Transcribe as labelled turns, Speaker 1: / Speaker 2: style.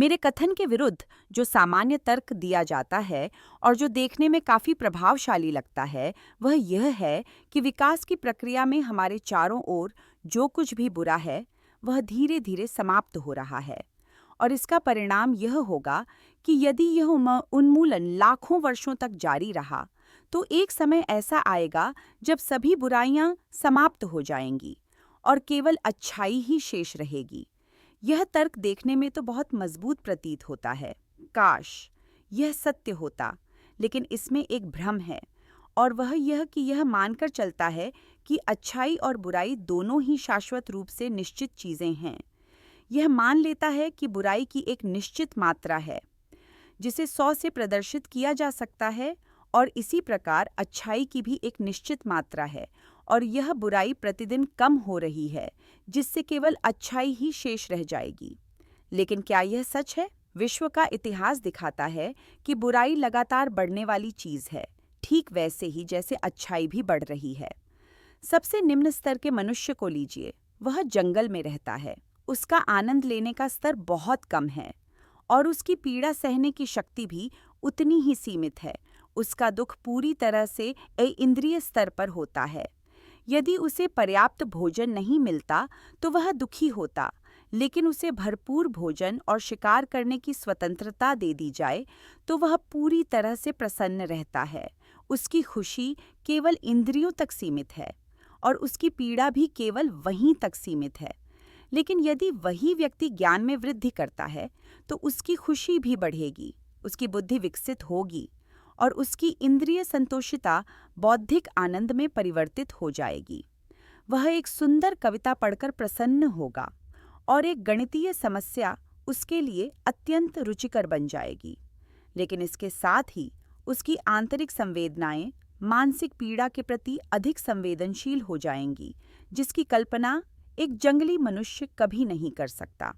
Speaker 1: मेरे कथन के विरुद्ध जो सामान्य तर्क दिया जाता है और जो देखने में काफी प्रभावशाली लगता है, वह यह है कि विकास की प्रक्रिया में हमारे चारों ओर जो कुछ भी बुरा है, वह धीरे-धीरे समाप्त हो रहा है। और इसका परिणाम यह होगा कि यदि यह उन्मूलन लाखों वर्षों तक जारी रहा, तो एक समय ऐसा आएगा जब सभी बुराइयां समाप्त हो जाएंगी और केवल अच्छाई ही शेष रहेगी। यह तर्क देखने में तो बहुत मजबूत प्रतीत होता है। काश यह सत्य होता, लेकिन इसमें एक भ्रम है, और वह यह कि यह मानकर चलता है कि अच्छाई और बुराई दोनों ही शाश्वत रूप से निश्चित चीजें हैं। यह मान लेता है कि बुराई की एक निश्चित मात्रा है जिसे 100 से प्रदर्शित किया जा सकता है, और इसी प्रकार अच्छाई की भी एक निश्चित मात्रा है, और यह बुराई प्रतिदिन कम हो रही है, जिससे केवल अच्छाई ही शेष रह जाएगी। लेकिन क्या यह सच है? विश्व का इतिहास दिखाता है कि बुराई लगातार बढ़ने वाली चीज है, ठीक वैसे ही जैसे अच्छाई भी बढ़ रही है। सबसे निम्न स्तर के मनुष्य को लीजिए, वह जंगल में रहता है। उसका आनंद लेने का स्तर बहुत कम है और उसकी पीड़ा सहने की शक्ति भी उतनी ही सीमित है। उसका दुख पूरी तरह से इंद्रिय स्तर पर होता है। यदि उसे पर्याप्त भोजन नहीं मिलता तो वह दुखी होता, लेकिन उसे भरपूर भोजन और शिकार करने की स्वतंत्रता दे दी जाए तो वह पूरी तरह से प्रसन्न रहता है। उसकी खुशी केवल इंद्रियों तक सीमित है और उसकी पीड़ा भी केवल वहीं तक सीमित है। लेकिन यदि वही व्यक्ति ज्ञान में वृद्धि करता है तो उसकी खुशी भी बढ़ेगी, उसकी बुद्धि विकसित होगी और उसकी इंद्रिय संतोषिता बौद्धिक आनंद में परिवर्तित हो जाएगी। वह एक सुंदर कविता पढ़कर प्रसन्न होगा और एक गणितीय समस्या उसके लिए अत्यंत रुचिकर बन जाएगी। लेकिन इसके साथ ही उसकी आंतरिक संवेदनाएं मानसिक पीड़ा के प्रति अधिक संवेदनशील हो जाएंगी, जिसकी कल्पना एक जंगली मनुष्य कभी नहीं कर सकता।